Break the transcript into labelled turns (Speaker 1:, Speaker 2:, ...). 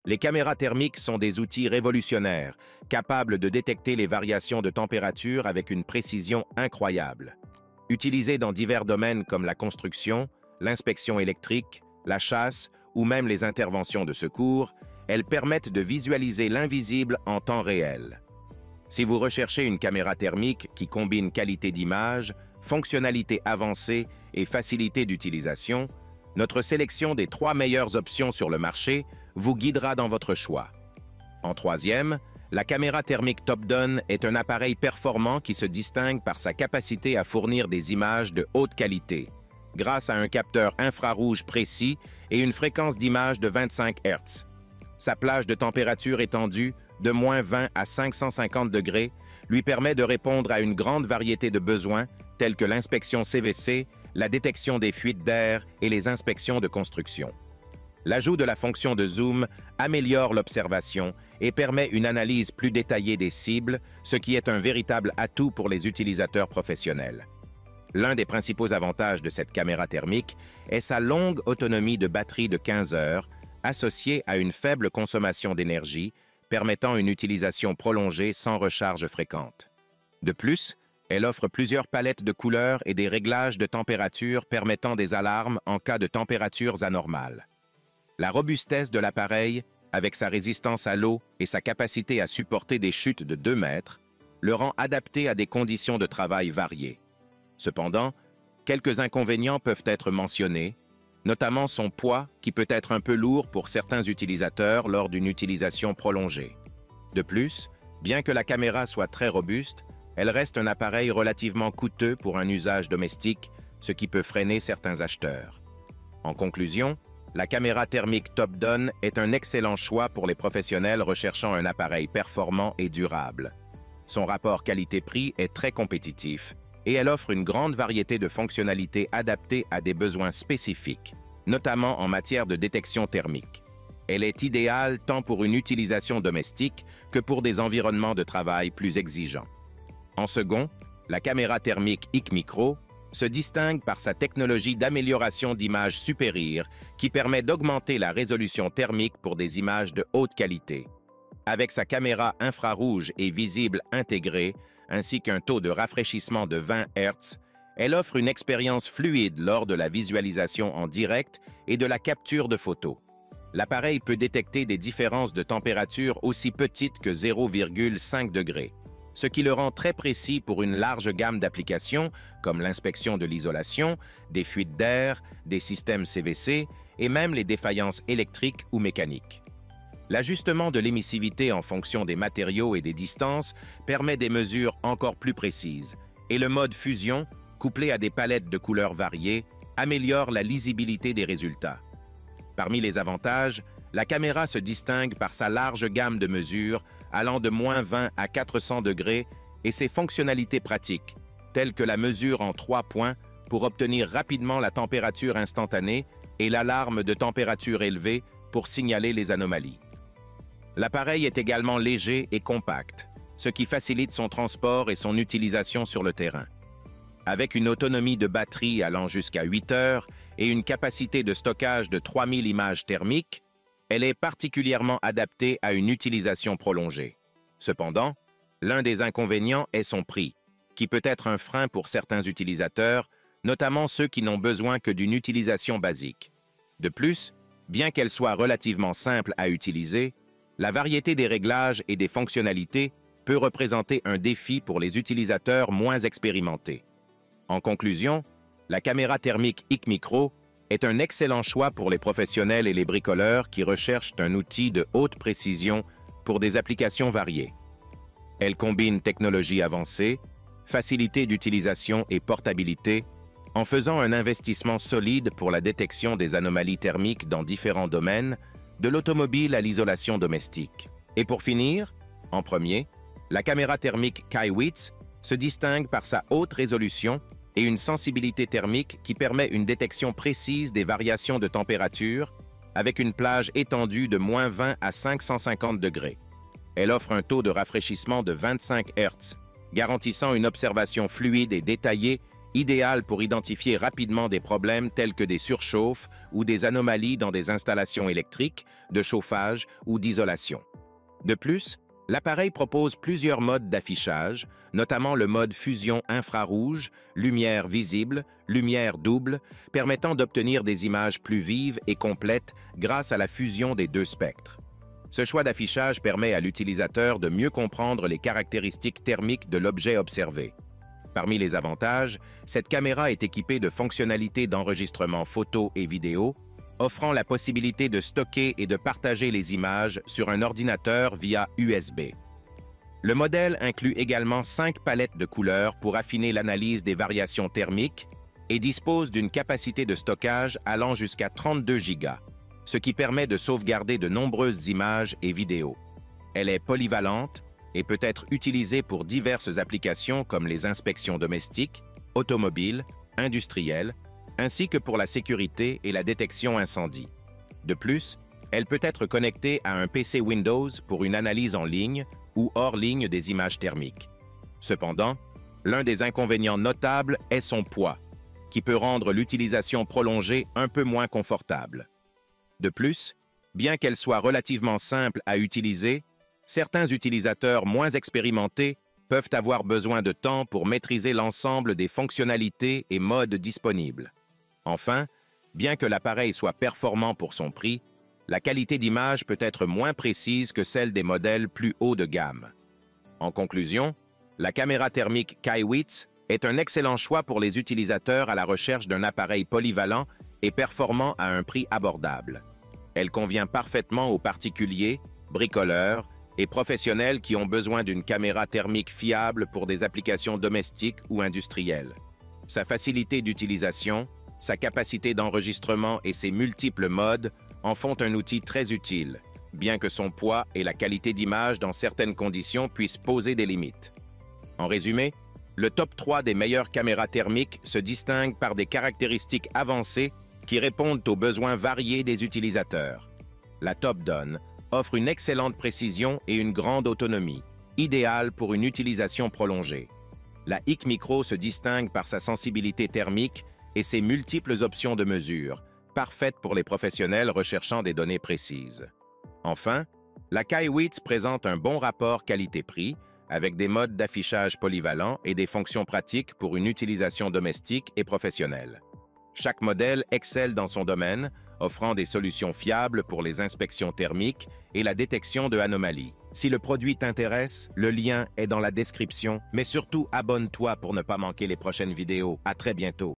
Speaker 1: Les caméras thermiques sont des outils révolutionnaires, capables de détecter les variations de température avec une précision incroyable. Utilisées dans divers domaines comme la construction, l'inspection électrique, la chasse ou même les interventions de secours, elles permettent de visualiser l'invisible en temps réel. Si vous recherchez une caméra thermique qui combine qualité d'image, fonctionnalité avancée et facilité d'utilisation, notre sélection des 3 meilleures options sur le marché vous guidera dans votre choix. En troisième, la caméra thermique Topdon est un appareil performant qui se distingue par sa capacité à fournir des images de haute qualité, grâce à un capteur infrarouge précis et une fréquence d'image de 25 Hz. Sa plage de température étendue de -20 à 550 degrés lui permet de répondre à une grande variété de besoins tels que l'inspection CVC, la détection des fuites d'air et les inspections de construction. L'ajout de la fonction de zoom améliore l'observation et permet une analyse plus détaillée des cibles, ce qui est un véritable atout pour les utilisateurs professionnels. L'un des principaux avantages de cette caméra thermique est sa longue autonomie de batterie de 15 heures, associée à une faible consommation d'énergie, permettant une utilisation prolongée sans recharge fréquente. De plus, elle offre plusieurs palettes de couleurs et des réglages de température permettant des alarmes en cas de températures anormales. La robustesse de l'appareil, avec sa résistance à l'eau et sa capacité à supporter des chutes de 2 mètres, le rend adapté à des conditions de travail variées. Cependant, quelques inconvénients peuvent être mentionnés, notamment son poids qui peut être un peu lourd pour certains utilisateurs lors d'une utilisation prolongée. De plus, bien que la caméra soit très robuste, elle reste un appareil relativement coûteux pour un usage domestique, ce qui peut freiner certains acheteurs. En conclusion, la caméra thermique Topdon est un excellent choix pour les professionnels recherchant un appareil performant et durable. Son rapport qualité-prix est très compétitif et elle offre une grande variété de fonctionnalités adaptées à des besoins spécifiques, notamment en matière de détection thermique. Elle est idéale tant pour une utilisation domestique que pour des environnements de travail plus exigeants. En second, la caméra thermique IC-Micro se distingue par sa technologie d'amélioration d'image supérieure qui permet d'augmenter la résolution thermique pour des images de haute qualité. Avec sa caméra infrarouge et visible intégrée, ainsi qu'un taux de rafraîchissement de 20 Hz, elle offre une expérience fluide lors de la visualisation en direct et de la capture de photos. L'appareil peut détecter des différences de température aussi petites que 0,5 degrés, ce qui le rend très précis pour une large gamme d'applications comme l'inspection de l'isolation, des fuites d'air, des systèmes CVC et même les défaillances électriques ou mécaniques. L'ajustement de l'émissivité en fonction des matériaux et des distances permet des mesures encore plus précises, et le mode fusion, couplé à des palettes de couleurs variées, améliore la lisibilité des résultats. Parmi les avantages, la caméra se distingue par sa large gamme de mesures allant de -20 à 400 degrés et ses fonctionnalités pratiques, telles que la mesure en 3 points pour obtenir rapidement la température instantanée et l'alarme de température élevée pour signaler les anomalies. L'appareil est également léger et compact, ce qui facilite son transport et son utilisation sur le terrain. Avec une autonomie de batterie allant jusqu'à 8 heures et une capacité de stockage de 3000 images thermiques, elle est particulièrement adaptée à une utilisation prolongée. Cependant, l'un des inconvénients est son prix, qui peut être un frein pour certains utilisateurs, notamment ceux qui n'ont besoin que d'une utilisation basique. De plus, bien qu'elle soit relativement simple à utiliser, la variété des réglages et des fonctionnalités peut représenter un défi pour les utilisateurs moins expérimentés. En conclusion, la caméra thermique IC-Micro est un excellent choix pour les professionnels et les bricoleurs qui recherchent un outil de haute précision pour des applications variées. Elle combine technologie avancée, facilité d'utilisation et portabilité, en faisant un investissement solide pour la détection des anomalies thermiques dans différents domaines, de l'automobile à l'isolation domestique. Et pour finir, en premier, la caméra thermique Kaiwitz se distingue par sa haute résolution et une sensibilité thermique qui permet une détection précise des variations de température avec une plage étendue de -20 à 550 degrés. Elle offre un taux de rafraîchissement de 25 Hz, garantissant une observation fluide et détaillée idéal pour identifier rapidement des problèmes tels que des surchauffes ou des anomalies dans des installations électriques, de chauffage ou d'isolation. De plus, l'appareil propose plusieurs modes d'affichage, notamment le mode fusion infrarouge, lumière visible, lumière double, permettant d'obtenir des images plus vives et complètes grâce à la fusion des deux spectres. Ce choix d'affichage permet à l'utilisateur de mieux comprendre les caractéristiques thermiques de l'objet observé. Parmi les avantages, cette caméra est équipée de fonctionnalités d'enregistrement photo et vidéo, offrant la possibilité de stocker et de partager les images sur un ordinateur via USB. Le modèle inclut également 5 palettes de couleurs pour affiner l'analyse des variations thermiques et dispose d'une capacité de stockage allant jusqu'à 32 Go, ce qui permet de sauvegarder de nombreuses images et vidéos. Elle est polyvalente et peut être utilisée pour diverses applications comme les inspections domestiques, automobiles, industrielles, ainsi que pour la sécurité et la détection incendie. De plus, elle peut être connectée à un PC Windows pour une analyse en ligne ou hors ligne des images thermiques. Cependant, l'un des inconvénients notables est son poids, qui peut rendre l'utilisation prolongée un peu moins confortable. De plus, bien qu'elle soit relativement simple à utiliser, certains utilisateurs moins expérimentés peuvent avoir besoin de temps pour maîtriser l'ensemble des fonctionnalités et modes disponibles. Enfin, bien que l'appareil soit performant pour son prix, la qualité d'image peut être moins précise que celle des modèles plus haut de gamme. En conclusion, la caméra thermique Kaiwitz est un excellent choix pour les utilisateurs à la recherche d'un appareil polyvalent et performant à un prix abordable. Elle convient parfaitement aux particuliers, bricoleurs et professionnels qui ont besoin d'une caméra thermique fiable pour des applications domestiques ou industrielles. Sa facilité d'utilisation, sa capacité d'enregistrement et ses multiples modes en font un outil très utile, bien que son poids et la qualité d'image dans certaines conditions puissent poser des limites. En résumé, le top 3 des meilleures caméras thermiques se distingue par des caractéristiques avancées qui répondent aux besoins variés des utilisateurs. La Topdon offre une excellente précision et une grande autonomie, idéale pour une utilisation prolongée. La Hikmicro se distingue par sa sensibilité thermique et ses multiples options de mesure, parfaites pour les professionnels recherchant des données précises. Enfin, la Kaiwitz présente un bon rapport qualité-prix, avec des modes d'affichage polyvalents et des fonctions pratiques pour une utilisation domestique et professionnelle. Chaque modèle excelle dans son domaine, offrant des solutions fiables pour les inspections thermiques et la détection de anomalies. Si le produit t'intéresse, le lien est dans la description, mais surtout abonne-toi pour ne pas manquer les prochaines vidéos. À très bientôt.